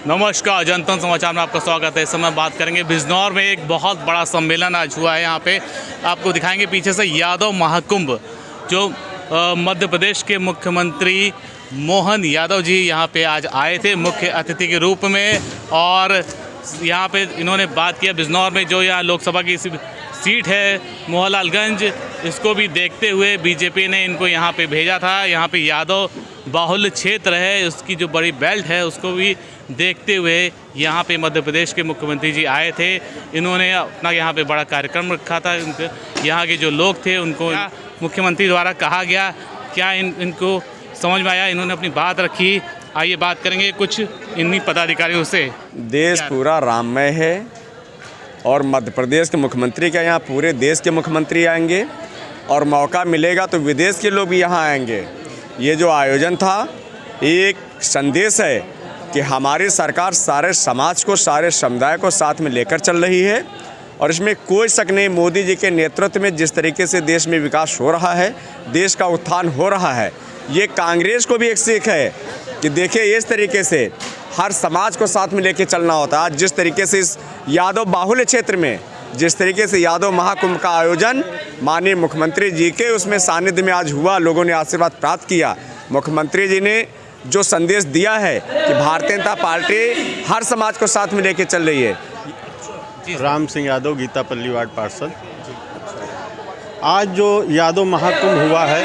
नमस्कार, जनतन समाचार में आपका स्वागत है। इस समय बात करेंगे बिजनौर में एक बहुत बड़ा सम्मेलन आज हुआ है। यहाँ पे आपको दिखाएंगे पीछे से यादव महाकुंभ, जो मध्य प्रदेश के मुख्यमंत्री मोहन यादव जी यहाँ पे आज आए थे मुख्य अतिथि के रूप में। और यहाँ पे इन्होंने बात किया बिजनौर में जो यहाँ लोकसभा की सीट है मोहनलालगंज, इसको भी देखते हुए बीजेपी ने इनको यहाँ पे भेजा था। यहाँ पे यादव बाहुल्य क्षेत्र है, उसकी जो बड़ी बेल्ट है उसको भी देखते हुए यहाँ पे मध्य प्रदेश के मुख्यमंत्री जी आए थे। इन्होंने अपना यहाँ पे बड़ा कार्यक्रम रखा था। यहाँ के जो लोग थे उनको मुख्यमंत्री द्वारा कहा गया, क्या इनको समझ में आया, इन्होंने अपनी बात रखी। आइए बात करेंगे कुछ इन्हीं पदाधिकारियों से। देश पूरा राममय है और मध्य प्रदेश के मुख्यमंत्री के यहाँ पूरे देश के मुख्यमंत्री आएंगे और मौका मिलेगा तो विदेश के लोग भी यहाँ आएंगे। ये जो आयोजन था एक संदेश है कि हमारी सरकार सारे समाज को, सारे समुदाय को साथ में लेकर चल रही है और इसमें कोई शक नहीं। मोदी जी के नेतृत्व में जिस तरीके से देश में विकास हो रहा है, देश का उत्थान हो रहा है, ये कांग्रेस को भी एक सीख है कि देखिए इस तरीके से हर समाज को साथ में लेके चलना होता है। आज जिस तरीके से इस यादव बाहुल्य क्षेत्र में जिस तरीके से यादव महाकुंभ का आयोजन माननीय मुख्यमंत्री जी के उसमें सानिध्य में आज हुआ, लोगों ने आशीर्वाद प्राप्त किया। मुख्यमंत्री जी ने जो संदेश दिया है कि भारतीय जनता पार्टी हर समाज को साथ में लेके चल रही है। राम सिंह यादव, गीतापल्ली वार्ड पार्षद। आज जो यादव महाकुंभ हुआ है,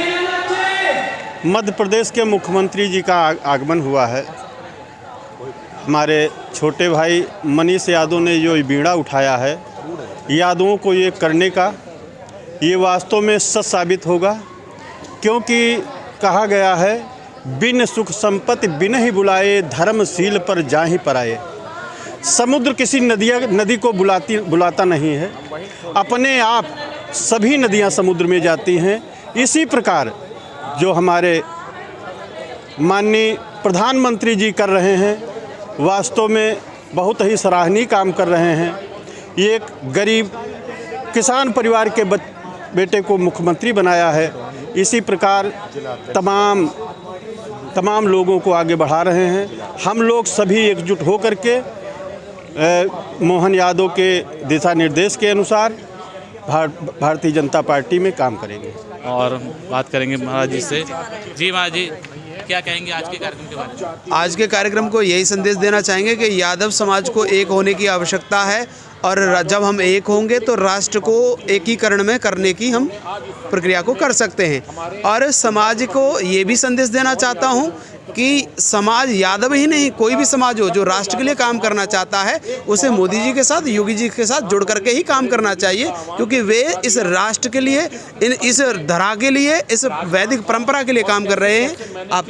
मध्य प्रदेश के मुख्यमंत्री जी का आगमन हुआ है। हमारे छोटे भाई मनीष यादव ने जो बीड़ा उठाया है यादवों को ये करने का, ये वास्तव में सच साबित होगा, क्योंकि कहा गया है बिन सुख संपत्ति बिन ही बुलाए, धर्मशील पर जाहि पराए। समुद्र किसी नदी को बुलाता नहीं है, अपने आप सभी नदियां समुद्र में जाती हैं। इसी प्रकार जो हमारे माननीय प्रधानमंत्री जी कर रहे हैं, वास्तव में बहुत ही सराहनीय काम कर रहे हैं। ये एक गरीब किसान परिवार के बेटे को मुख्यमंत्री बनाया है। इसी प्रकार तमाम लोगों को आगे बढ़ा रहे हैं। हम लोग सभी एकजुट होकर के मोहन यादव के दिशा निर्देश के अनुसार भारतीय जनता पार्टी में काम करेंगे। और बात करेंगे महाराज जी से। जी महाराज जी, क्या कहेंगे आज के कार्यक्रम के बारे में? आज के कार्यक्रम को यही संदेश देना चाहेंगे कि यादव समाज को एक होने की आवश्यकता है और जब हम एक होंगे तो राष्ट्र को एकीकरण में करने की हम प्रक्रिया को कर सकते हैं। और समाज को ये भी संदेश देना चाहता हूँ कि समाज यादव ही नहीं, कोई भी समाज हो जो राष्ट्र के लिए काम करना चाहता है, उसे मोदी जी के साथ, योगी जी के साथ जुड़ करके ही काम करना चाहिए, क्योंकि वे इस राष्ट्र के लिए, इस धरा के लिए, इस वैदिक परंपरा के लिए काम कर रहे हैं। आप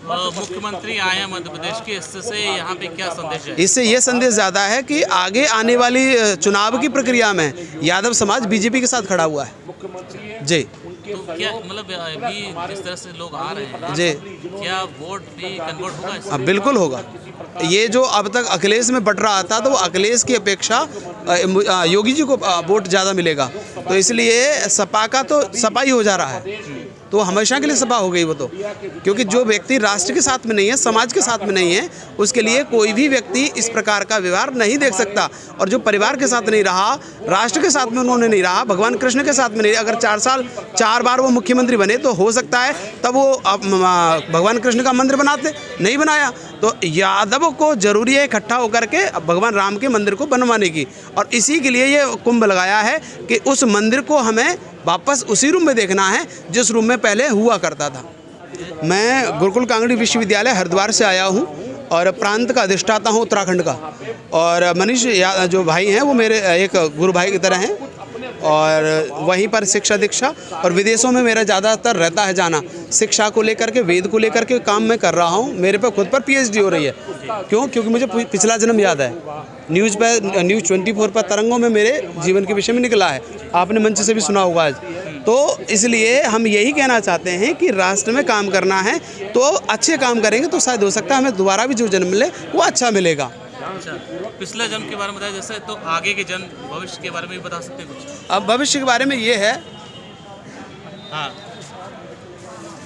मुख्यमंत्री आए हैं मध्य प्रदेश के, इससे यहाँ पे क्या संदेश है? इससे ये संदेश ज़्यादा है कि आगे आने वाली चुनाव की प्रक्रिया में यादव समाज बीजेपी के साथ खड़ा हुआ है। जी, तो क्या मतलब अभी जिस तरह से लोग आ रहे हैं जी, क्या वोट भी कन्वर्ट होगा इससे? अब बिल्कुल होगा। ये जो अब तक अखिलेश में बट रहा था, तो वो अखिलेश की अपेक्षा योगी जी को वोट ज़्यादा मिलेगा। तो इसलिए सपा का तो सपा ही हो जा रहा है, तो हमेशा के लिए सपा हो गई वो तो, क्योंकि जो व्यक्ति राष्ट्र के साथ में नहीं है, समाज के साथ में नहीं है, उसके लिए कोई भी व्यक्ति इस प्रकार का व्यवहार नहीं देख सकता। और जो परिवार के साथ नहीं रहा, राष्ट्र के साथ में उन्होंने नहीं रहा, भगवान कृष्ण के साथ में नहीं, अगर 4 बार वो मुख्यमंत्री बने तो हो सकता है तब वो भगवान कृष्ण का मंदिर बनाते, नहीं बनाया। तो यादव को जरूरी है इकट्ठा होकर के भगवान राम के मंदिर को बनवाने की, और इसी के लिए ये कुंभ लगाया है कि उस मंदिर को हमें वापस उसी रूम में देखना है जिस रूम में पहले हुआ करता था। मैं गुरुकुल कांगड़ी विश्वविद्यालय हरिद्वार से आया हूँ और प्रांत का अधिष्ठाता हूँ उत्तराखंड का। और मनीष जो भाई हैं वो मेरे एक गुरु भाई की तरह हैं, और वहीं पर शिक्षा दीक्षा और विदेशों में मेरा ज़्यादातर रहता है जाना। शिक्षा को लेकर के, वेद को लेकर के काम मैं कर रहा हूँ। मेरे पे खुद पर PhD हो रही है। क्यों? क्योंकि मुझे पिछला जन्म याद है। न्यूज़ 24 पर तरंगों में मेरे जीवन के विषय में निकला है, आपने मंच से भी सुना होगा आज। तो इसलिए हम यही कहना चाहते हैं कि राष्ट्र में काम करना है तो अच्छे काम करेंगे तो शायद हो सकता है हमें दोबारा भी जो जन्म मिले वो अच्छा मिलेगा। अच्छा, पिछला जन्म के बारे में बताया जैसे, तो आगे के जन्म भविष्य के बारे में भी बता सकते हैं कुछ? अब भविष्य के बारे में ये है, हाँ,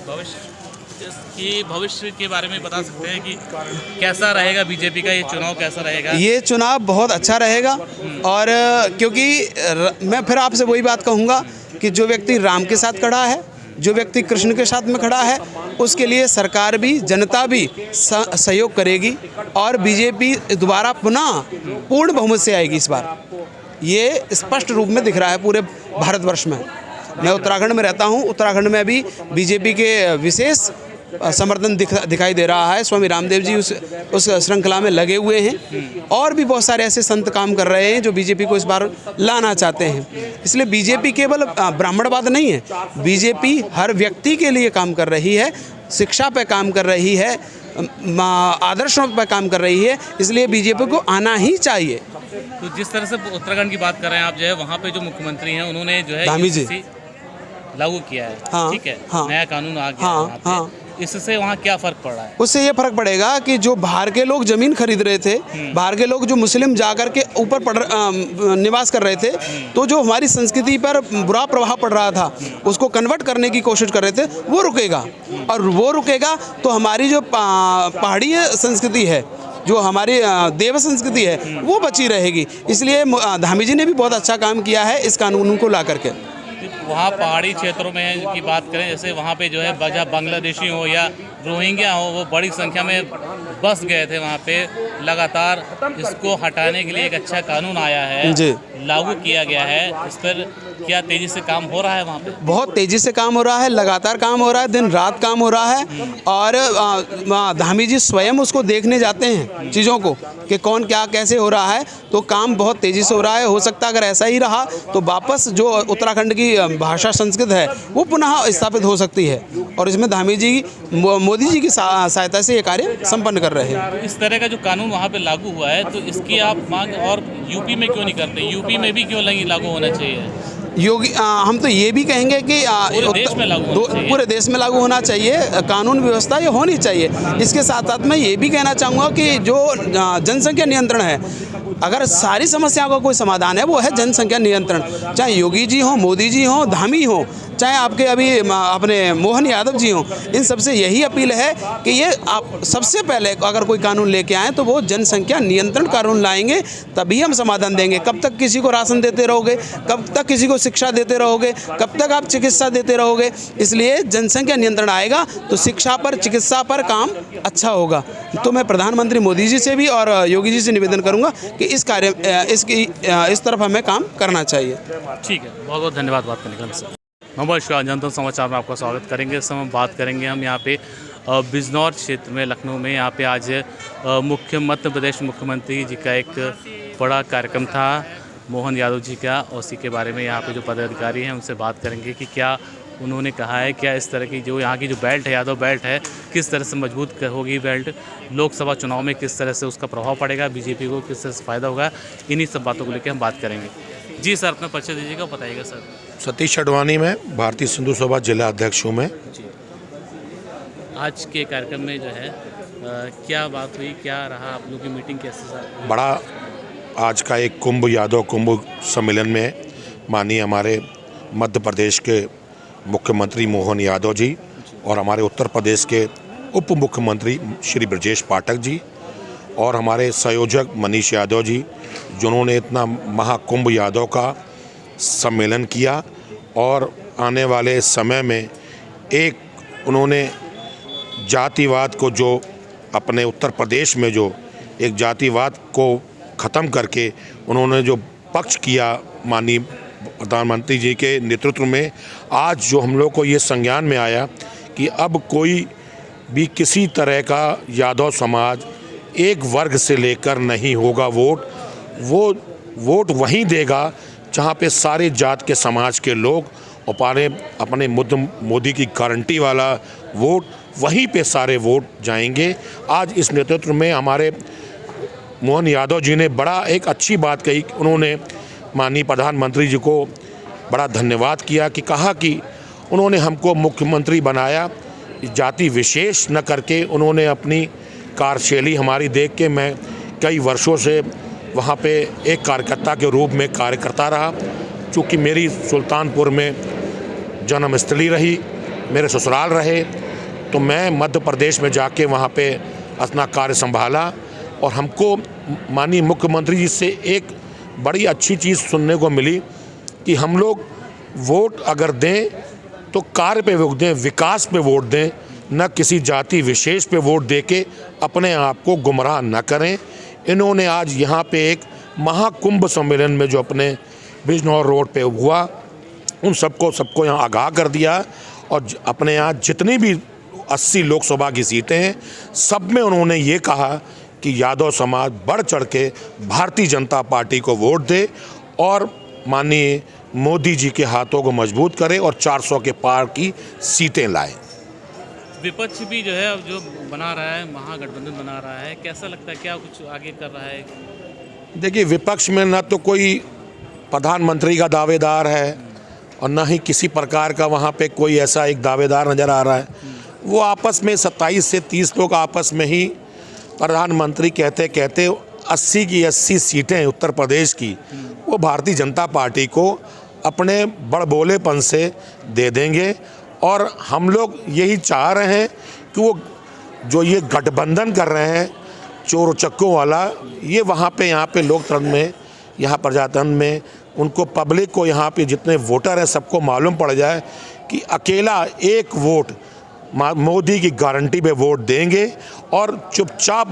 भविष्य कि भविष्य के बारे में बता सकते हैं कि कैसा रहेगा बीजेपी का ये चुनाव, कैसा रहेगा? ये चुनाव बहुत अच्छा रहेगा। और क्योंकि मैं फिर आपसे वही बात कहूँगा कि जो व्यक्ति राम के साथ खड़ा है, जो व्यक्ति कृष्ण के साथ में खड़ा है, उसके लिए सरकार भी, जनता भी सहयोग करेगी और बीजेपी दोबारा पुनः पूर्ण बहुमत से आएगी इस बार। ये स्पष्ट रूप में दिख रहा है पूरे भारतवर्ष में। मैं उत्तराखंड में रहता हूँ, उत्तराखंड में भी बीजेपी के विशेष समर्थन दिखाई दे रहा है। स्वामी रामदेव जी उस श्रृंखला में लगे हुए हैं और भी बहुत सारे ऐसे संत काम कर रहे हैं जो बीजेपी को इस बार लाना चाहते हैं। इसलिए बीजेपी केवल ब्राह्मणवाद नहीं है, बीजेपी हर व्यक्ति के लिए काम कर रही है, शिक्षा पे काम कर रही है, आदर्शों पर काम कर रही है। इसलिए बीजेपी को आना ही चाहिए। तो जिस तरह से उत्तराखंड की बात कर रहे हैं आप, जो है वहाँ पे जो मुख्यमंत्री हैं उन्होंने जो है धामी जी लागू किया है, हाँ, ठीक है, हाँ, नया कानून आ गया हाँ, वहाँ पे। हाँ। इससे वहाँ क्या फ़र्क पड़ रहा है? उससे ये फर्क पड़ेगा कि जो बाहर के लोग ज़मीन खरीद रहे थे, बाहर के लोग जो मुस्लिम जाकर के ऊपर निवास कर रहे थे, तो जो हमारी संस्कृति पर बुरा प्रभाव पड़ रहा था उसको कन्वर्ट करने की कोशिश कर रहे थे, वो रुकेगा। और वो रुकेगा तो हमारी जो पहाड़ी संस्कृति है, जो हमारी देव संस्कृति है, वो बची रहेगी। इसलिए धामी जी ने भी बहुत अच्छा काम किया है इस कानून को ला करके। वहाँ पहाड़ी क्षेत्रों में की बात करें, जैसे वहाँ पे जो है जहाँ बांग्लादेशी हो या रोहिंग्या हो, वो बड़ी संख्या में बस गए थे वहाँ पे। लगातार इसको हटाने के लिए एक अच्छा कानून आया है, लागू किया गया है। इस पर क्या तेज़ी से काम हो रहा है वहाँ पे? बहुत तेज़ी से काम हो रहा है, लगातार काम हो रहा है, दिन रात काम हो रहा है। और धामी जी स्वयं उसको देखने जाते हैं चीज़ों को कि कौन क्या कैसे हो रहा है, तो काम बहुत तेज़ी से हो रहा है। हो सकता है अगर ऐसा ही रहा तो वापस जो उत्तराखंड की भाषा संस्कृत है वो पुनः स्थापित हो सकती है। और इसमें धामी जी मोदी जी की सहायता से ये कार्य संपन्न कर रहे हैं। इस तरह का जो कानून वहाँ पे लागू हुआ है, तो इसकी आप मांग और यूपी में क्यों नहीं करते? यूपी में भी क्यों नहीं लागू होना चाहिए? योगी हम तो ये भी कहेंगे कि पूरे देश में लागू होना चाहिए। कानून व्यवस्था ये होनी चाहिए। इसके साथ साथ मैं ये भी कहना चाहूँगा कि जो जनसंख्या नियंत्रण है, अगर सारी समस्याओं का कोई समाधान है वो है जनसंख्या नियंत्रण। चाहे योगी जी हों, मोदी जी हों, धामी हों, चाहे आपके अभी अपने मोहन यादव जी हों, इन सबसे यही अपील है कि ये आप सबसे पहले अगर कोई कानून लेके आएँ तो वो जनसंख्या नियंत्रण कानून लाएंगे, तभी हम समाधान देंगे। कब तक किसी को राशन देते रहोगे, कब तक किसी को शिक्षा देते रहोगे, कब तक आप चिकित्सा देते रहोगे? इसलिए जनसंख्या नियंत्रण आएगा तो शिक्षा पर, चिकित्सा पर काम अच्छा होगा। तो मैं प्रधानमंत्री मोदी जी से भी और योगी जी से निवेदन करूँगा कि इस तरफ हमें काम करना चाहिए। ठीक है, बहुत बहुत धन्यवाद बात करने के लिए। नमस्कार, जनता समाचार में आपका स्वागत करेंगे। इस समय बात करेंगे हम यहाँ पे बिजनौर क्षेत्र में, लखनऊ में। यहाँ पे आज मध्य प्रदेश मुख्यमंत्री जी का एक बड़ा कार्यक्रम था, मोहन यादव जी का, और उसी के बारे में यहाँ पे जो पदाधिकारी हैं उनसे बात करेंगे कि क्या उन्होंने कहा है, क्या इस तरह की जो यहाँ की जो बेल्ट है, यादव बेल्ट है, किस तरह से मजबूत होगी बेल्ट, लोकसभा चुनाव में किस तरह से उसका प्रभाव पड़ेगा, बीजेपी को किस तरह से फ़ायदा होगा, इन्हीं सब बातों को लेकर हम बात करेंगे। जी सर, अपना परिचय दीजिएगा, बताइएगा सर। सतीश अडवाणी में, भारतीय सिंधु सभा जिला अध्यक्ष हूँ मैं। जी, आज के कार्यक्रम में जो है क्या बात हुई, क्या रहा आप लोग की मीटिंग, कैसे सर? बड़ा आज का एक कुंभ, यादव कुंभ सम्मेलन में माननीय हमारे मध्य प्रदेश के मुख्यमंत्री मोहन यादव जी और हमारे उत्तर प्रदेश के उप मुख्यमंत्री श्री ब्रजेश पाठक जी और हमारे संयोजक मनीष यादव जी, जिन्होंने इतना महाकुंभ यादव का सम्मेलन किया और आने वाले समय में एक उन्होंने जातिवाद को, जो अपने उत्तर प्रदेश में जो एक जातिवाद को ख़त्म करके उन्होंने जो पक्ष किया माननीय प्रधानमंत्री जी के नेतृत्व में, आज जो हम लोग को ये संज्ञान में आया कि अब कोई भी किसी तरह का यादव समाज एक वर्ग से लेकर नहीं होगा वो वोट वहीं देगा जहाँ पे सारे जात के समाज के लोग अपने मोदी की गारंटी वाला वोट, वहीं पे सारे वोट जाएंगे। आज इस नेतृत्व में हमारे मोहन यादव जी ने बड़ा एक अच्छी बात कही। उन्होंने माननीय प्रधानमंत्री जी को बड़ा धन्यवाद किया कि कहा कि उन्होंने हमको मुख्यमंत्री बनाया जाति विशेष न करके। उन्होंने अपनी कार्यशैली हमारी देख के, मैं कई वर्षों से वहाँ पे एक कार्यकर्ता के रूप में कार्य करता रहा। चूँकि मेरी सुल्तानपुर में जन्मस्थली रही, मेरे ससुराल रहे, तो मैं मध्य प्रदेश में जाके वहाँ पे अपना कार्य संभाला और हमको माननीय मुख्यमंत्री जी से एक बड़ी अच्छी चीज़ सुनने को मिली कि हम लोग वोट अगर दें तो कार्य पे वोट दें, विकास पे वोट दें, न किसी जाति विशेष पे वोट देके अपने आप को गुमराह न करें। इन्होंने आज यहाँ पे एक महाकुंभ सम्मेलन में जो अपने बिजनौर रोड पे हुआ उन सबको यहाँ आगाह कर दिया और अपने यहाँ जितनी भी 80 लोकसभा की सीटें हैं सब में उन्होंने ये कहा कि यादव समाज बढ़ चढ़ के भारतीय जनता पार्टी को वोट दे और माननीय मोदी जी के हाथों को मजबूत करे और 400 के पार की सीटें लाए। विपक्ष भी जो है अब जो बना रहा है, महागठबंधन बना रहा है, कैसा लगता है, क्या कुछ आगे कर रहा है? देखिए, विपक्ष में न तो कोई प्रधानमंत्री का दावेदार है और न ही किसी प्रकार का वहाँ पे कोई ऐसा एक दावेदार नज़र आ रहा है। वो आपस में 27 से 30 लोग आपस में ही प्रधानमंत्री कहते कहते 80 की 80 सीटें उत्तर प्रदेश की वो भारतीय जनता पार्टी को अपने बड़बोलेपन से दे देंगे और हम लोग यही चाह रहे हैं कि वो जो ये गठबंधन कर रहे हैं चोर चक्कों वाला, ये वहाँ पे यहाँ पे लोकतंत्र में, यहाँ प्रजातंत्र में उनको पब्लिक को यहाँ पे जितने वोटर हैं सबको मालूम पड़ जाए कि अकेला एक वोट मोदी की गारंटी पे वोट देंगे और चुपचाप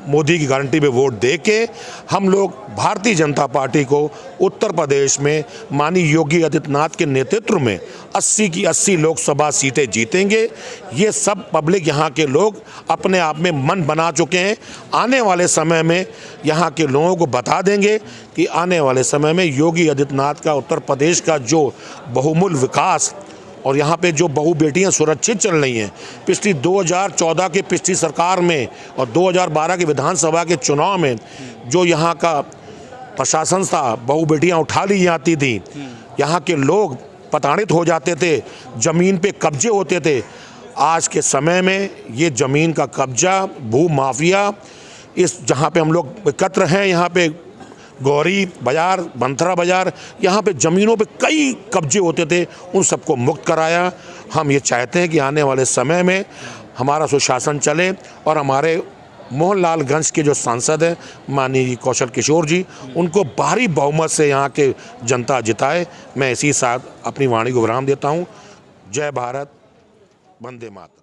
मोदी की गारंटी पे वोट देके हम लोग भारतीय जनता पार्टी को उत्तर प्रदेश में माननीय योगी आदित्यनाथ के नेतृत्व में 80 की 80 लोकसभा सीटें जीतेंगे। ये सब पब्लिक यहाँ के लोग अपने आप में मन बना चुके हैं। आने वाले समय में यहाँ के लोगों को बता देंगे कि आने वाले समय में योगी आदित्यनाथ का उत्तर प्रदेश का जो बहुमूल्य विकास और यहाँ पे जो बहु बेटियाँ सुरक्षित चल रही हैं, पिछली 2014 के पिछली सरकार में और 2012 के विधानसभा के चुनाव में जो यहाँ का प्रशासन था, बहु बेटियाँ उठा ली जाती थी, यहाँ के लोग प्रताड़ित हो जाते थे, ज़मीन पे कब्जे होते थे। आज के समय में ये ज़मीन का कब्जा, भू माफिया, इस जहाँ पे हम लोग एकत्र हैं, यहाँ पे गौरी बाज़ार, बंथरा बाज़ार, यहाँ पे ज़मीनों पे कई कब्जे होते थे, उन सबको मुक्त कराया। हम ये चाहते हैं कि आने वाले समय में हमारा सुशासन चले और हमारे मोहनलालगंज के जो सांसद हैं माननीय कौशल किशोर जी, उनको भारी बहुमत से यहाँ के जनता जिताए। मैं इसी साथ अपनी वाणी को विराम देता हूँ। जय भारत, वंदे मातरम।